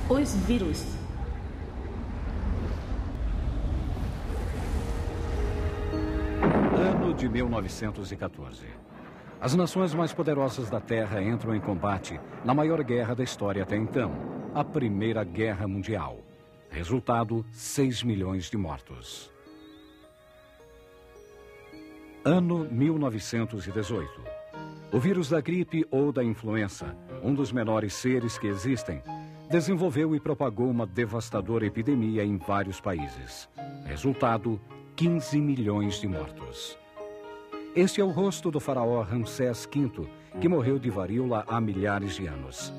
Os vírus. Ano de 1914. As nações mais poderosas da Terra entram em combate na maior guerra da história até então, a Primeira Guerra Mundial. Resultado, 6 milhões de mortos. Ano 1918. O vírus da gripe ou da influenza, um dos menores seres que existem, desenvolveu e propagou uma devastadora epidemia em vários países. Resultado, 15 milhões de mortos. Este é o rosto do faraó Ramsés V, que morreu de varíola há milhares de anos.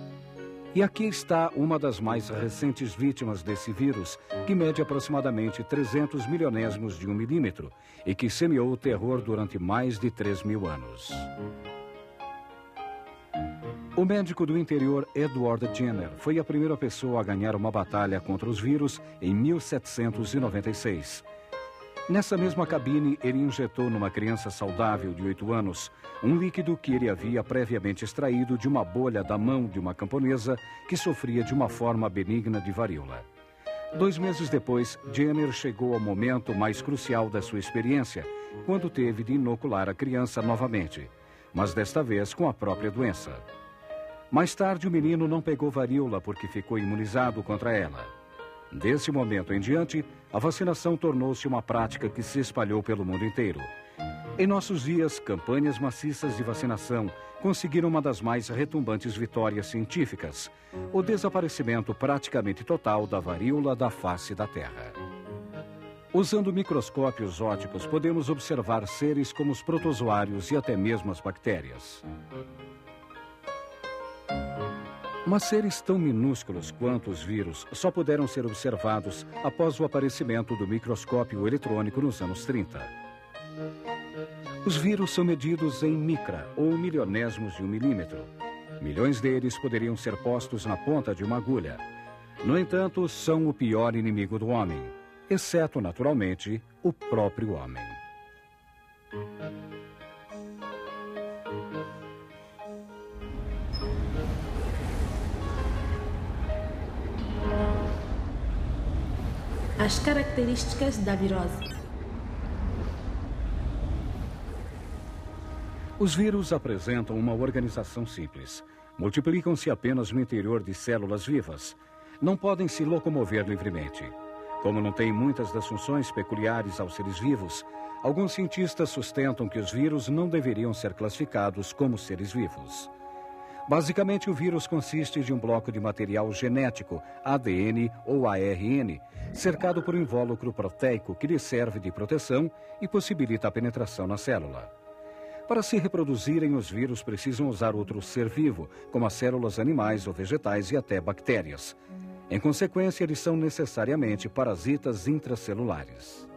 E aqui está uma das mais recentes vítimas desse vírus, que mede aproximadamente 300 milionésimos de 1 milímetro e que semeou o terror durante mais de 3.000 anos. O médico do interior Edward Jenner foi a primeira pessoa a ganhar uma batalha contra os vírus em 1796. Nessa mesma cabine, ele injetou numa criança saudável de 8 anos um líquido que ele havia previamente extraído de uma bolha da mão de uma camponesa que sofria de uma forma benigna de varíola. 2 meses depois, Jenner chegou ao momento mais crucial da sua experiência, quando teve de inocular a criança novamente, mas desta vez com a própria doença. Mais tarde, o menino não pegou varíola porque ficou imunizado contra ela. Desse momento em diante, a vacinação tornou-se uma prática que se espalhou pelo mundo inteiro. Em nossos dias, campanhas maciças de vacinação conseguiram uma das mais retumbantes vitórias científicas: o desaparecimento praticamente total da varíola da face da Terra. Usando microscópios ópticos, podemos observar seres como os protozoários e até mesmo as bactérias. Mas seres tão minúsculos quanto os vírus só puderam ser observados após o aparecimento do microscópio eletrônico nos anos 30. Os vírus são medidos em micra, ou milionésimos de 1 milímetro. Milhões deles poderiam ser postos na ponta de uma agulha. No entanto, são o pior inimigo do homem, exceto, naturalmente, o próprio homem. As características da virose. Os vírus apresentam uma organização simples. Multiplicam-se apenas no interior de células vivas. Não podem se locomover livremente. Como não têm muitas das funções peculiares aos seres vivos, alguns cientistas sustentam que os vírus não deveriam ser classificados como seres vivos. Basicamente, o vírus consiste de um bloco de material genético, ADN ou ARN, cercado por um invólucro proteico que lhe serve de proteção e possibilita a penetração na célula. Para se reproduzirem, os vírus precisam usar outro ser vivo, como as células animais ou vegetais e até bactérias. Em consequência, eles são necessariamente parasitas intracelulares.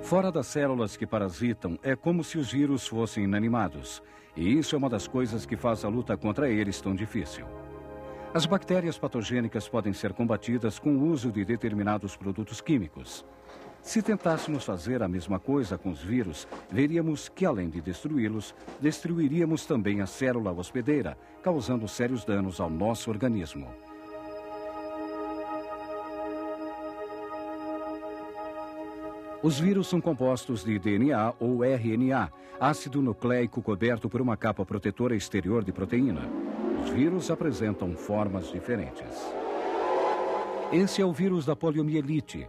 Fora das células que parasitam, é como se os vírus fossem inanimados. E isso é uma das coisas que faz a luta contra eles tão difícil. As bactérias patogênicas podem ser combatidas com o uso de determinados produtos químicos. Se tentássemos fazer a mesma coisa com os vírus, veríamos que, além de destruí-los, destruiríamos também a célula hospedeira, causando sérios danos ao nosso organismo. Os vírus são compostos de DNA ou RNA, ácido nucleico coberto por uma capa protetora exterior de proteína. Os vírus apresentam formas diferentes. Esse é o vírus da poliomielite.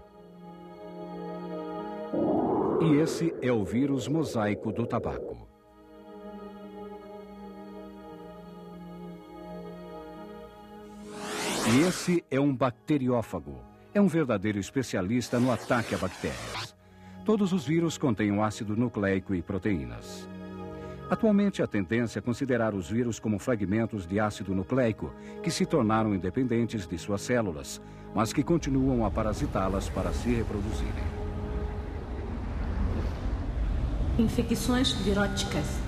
E esse é o vírus mosaico do tabaco. E esse é um bacteriófago. É um verdadeiro especialista no ataque a bactérias. Todos os vírus contêm um ácido nucleico e proteínas. Atualmente, a tendência é considerar os vírus como fragmentos de ácido nucleico que se tornaram independentes de suas células, mas que continuam a parasitá-las para se reproduzirem. Infecções viróticas.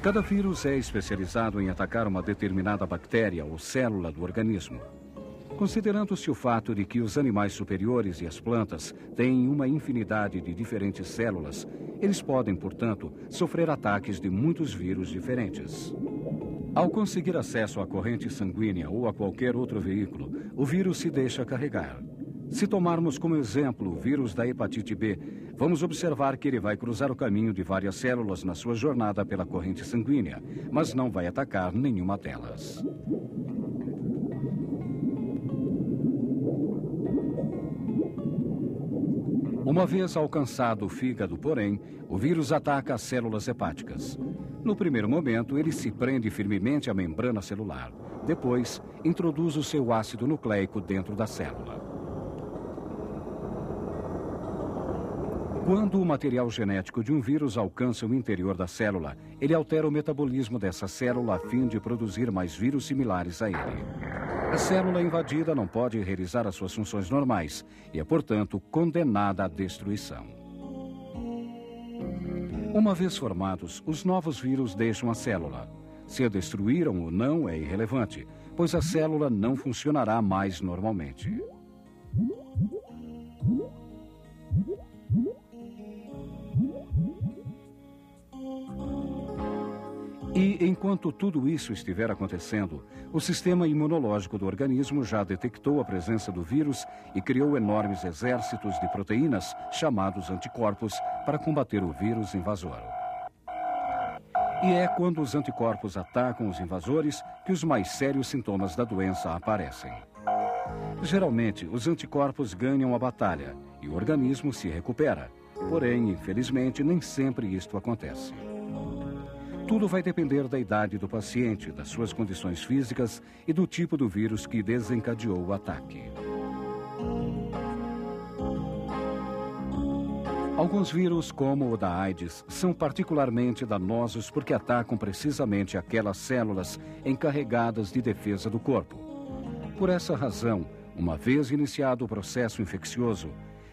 Cada vírus é especializado em atacar uma determinada bactéria ou célula do organismo. Considerando-se o fato de que os animais superiores e as plantas têm uma infinidade de diferentes células, eles podem, portanto, sofrer ataques de muitos vírus diferentes. Ao conseguir acesso à corrente sanguínea ou a qualquer outro veículo, o vírus se deixa carregar. Se tomarmos como exemplo o vírus da hepatite B, vamos observar que ele vai cruzar o caminho de várias células na sua jornada pela corrente sanguínea, mas não vai atacar nenhuma delas. Uma vez alcançado o fígado, porém, o vírus ataca as células hepáticas. No primeiro momento, ele se prende firmemente à membrana celular. Depois, introduz o seu ácido nucleico dentro da célula. Quando o material genético de um vírus alcança o interior da célula, ele altera o metabolismo dessa célula a fim de produzir mais vírus similares a ele. A célula invadida não pode realizar as suas funções normais e é, portanto, condenada à destruição. Uma vez formados, os novos vírus deixam a célula. Se a destruíram ou não é irrelevante, pois a célula não funcionará mais normalmente. E, enquanto tudo isso estiver acontecendo, o sistema imunológico do organismo já detectou a presença do vírus e criou enormes exércitos de proteínas, chamados anticorpos, para combater o vírus invasor. E é quando os anticorpos atacam os invasores que os mais sérios sintomas da doença aparecem. Geralmente, os anticorpos ganham a batalha e o organismo se recupera. Porém, infelizmente, nem sempre isto acontece. Tudo vai depender da idade do paciente, das suas condições físicas e do tipo do vírus que desencadeou o ataque. Alguns vírus, como o da AIDS, são particularmente danosos porque atacam precisamente aquelas células encarregadas de defesa do corpo. Por essa razão, uma vez iniciado o processo infeccioso,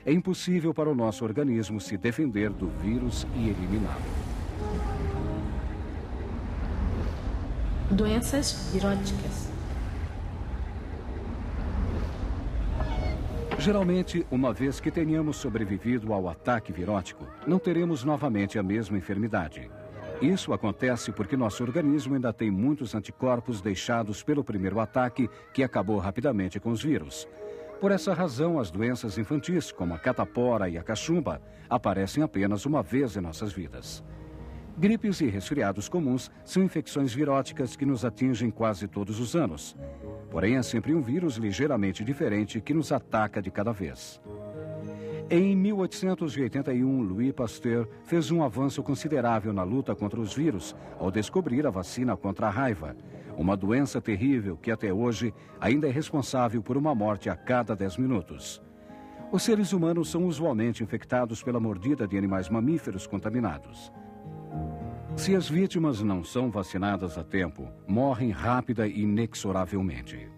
é impossível para o nosso organismo se defender do vírus e eliminá-lo. Doenças viróticas. Geralmente, uma vez que tenhamos sobrevivido ao ataque virótico, não teremos novamente a mesma enfermidade. Isso acontece porque nosso organismo ainda tem muitos anticorpos deixados pelo primeiro ataque, que acabou rapidamente com os vírus. Por essa razão, as doenças infantis, como a catapora e a cachumba, aparecem apenas uma vez em nossas vidas. Gripes e resfriados comuns são infecções viróticas que nos atingem quase todos os anos. Porém, é sempre um vírus ligeiramente diferente que nos ataca de cada vez. Em 1881, Louis Pasteur fez um avanço considerável na luta contra os vírus ao descobrir a vacina contra a raiva, uma doença terrível que até hoje ainda é responsável por uma morte a cada 10 minutos. Os seres humanos são usualmente infectados pela mordida de animais mamíferos contaminados. Se as vítimas não são vacinadas a tempo, morrem rápida e inexoravelmente.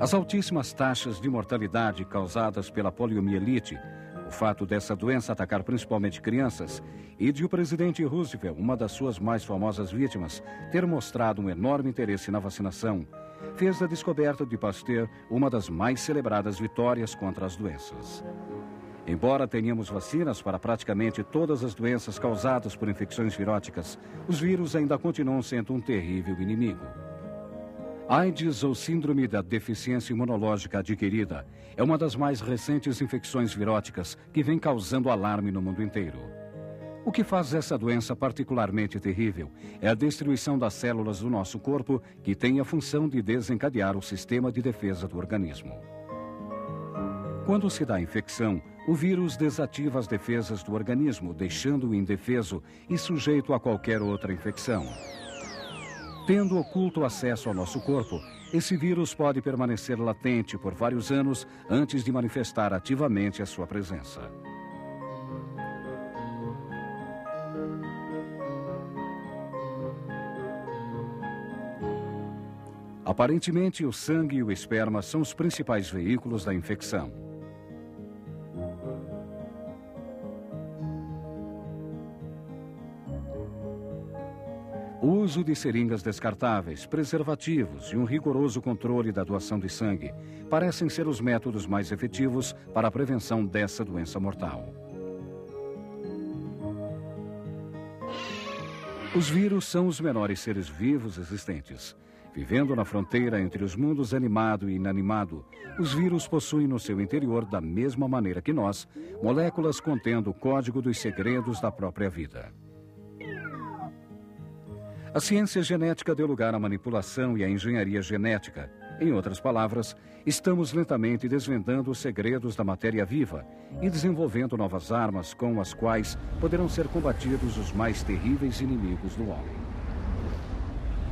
As altíssimas taxas de mortalidade causadas pela poliomielite, o fato dessa doença atacar principalmente crianças, e de o presidente Roosevelt, uma das suas mais famosas vítimas, ter mostrado um enorme interesse na vacinação, fez da descoberta de Pasteur uma das mais celebradas vitórias contra as doenças. Embora tenhamos vacinas para praticamente todas as doenças causadas por infecções viróticas, os vírus ainda continuam sendo um terrível inimigo. AIDS, ou síndrome da deficiência imunológica adquirida, é uma das mais recentes infecções viróticas que vem causando alarme no mundo inteiro. O que faz essa doença particularmente terrível é a destruição das células do nosso corpo que tem a função de desencadear o sistema de defesa do organismo. Quando se dá infecção, o vírus desativa as defesas do organismo, deixando-o indefeso e sujeito a qualquer outra infecção. Tendo oculto acesso ao nosso corpo, esse vírus pode permanecer latente por vários anos antes de manifestar ativamente a sua presença. Aparentemente, o sangue e o esperma são os principais veículos da infecção. O uso de seringas descartáveis, preservativos e um rigoroso controle da doação de sangue parecem ser os métodos mais efetivos para a prevenção dessa doença mortal. Os vírus são os menores seres vivos existentes. Vivendo na fronteira entre os mundos animado e inanimado, os vírus possuem no seu interior, da mesma maneira que nós, moléculas contendo o código dos segredos da própria vida. A ciência genética deu lugar à manipulação e à engenharia genética. Em outras palavras, estamos lentamente desvendando os segredos da matéria viva e desenvolvendo novas armas com as quais poderão ser combatidos os mais terríveis inimigos do homem.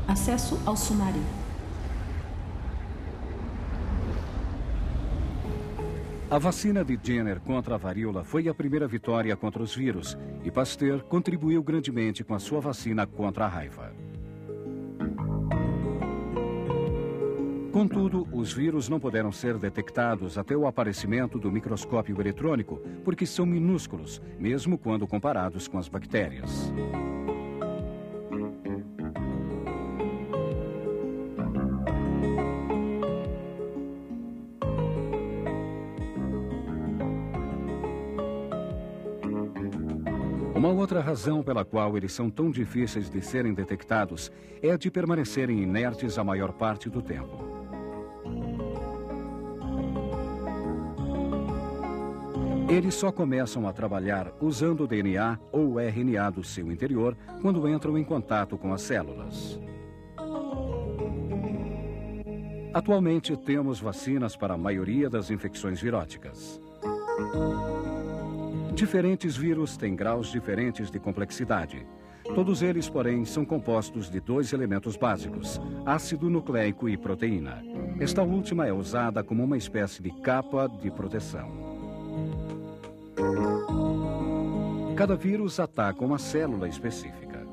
Acesso ao sumário. A vacina de Jenner contra a varíola foi a primeira vitória contra os vírus e Pasteur contribuiu grandemente com a sua vacina contra a raiva. Contudo, os vírus não puderam ser detectados até o aparecimento do microscópio eletrônico, porque são minúsculos, mesmo quando comparados com as bactérias. Uma outra razão pela qual eles são tão difíceis de serem detectados é a de permanecerem inertes a maior parte do tempo. Eles só começam a trabalhar usando o DNA ou o RNA do seu interior quando entram em contato com as células. Atualmente temos vacinas para a maioria das infecções viróticas. Diferentes vírus têm graus diferentes de complexidade. Todos eles, porém, são compostos de dois elementos básicos, ácido nucleico e proteína. Esta última é usada como uma espécie de capa de proteção. Cada vírus ataca uma célula específica.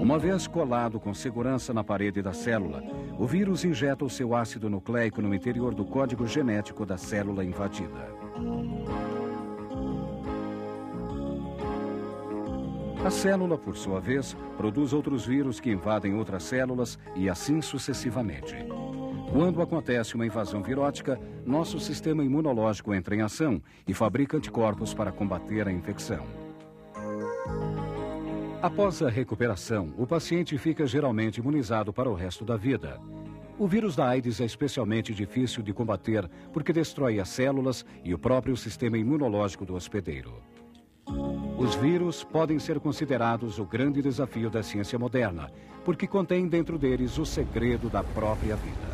Uma vez colado com segurança na parede da célula, o vírus injeta o seu ácido nucleico no interior do código genético da célula invadida. A célula, por sua vez, produz outros vírus que invadem outras células e assim sucessivamente. Quando acontece uma invasão virótica, nosso sistema imunológico entra em ação e fabrica anticorpos para combater a infecção. Após a recuperação, o paciente fica geralmente imunizado para o resto da vida. O vírus da AIDS é especialmente difícil de combater porque destrói as células e o próprio sistema imunológico do hospedeiro. Os vírus podem ser considerados o grande desafio da ciência moderna, porque contém dentro deles o segredo da própria vida.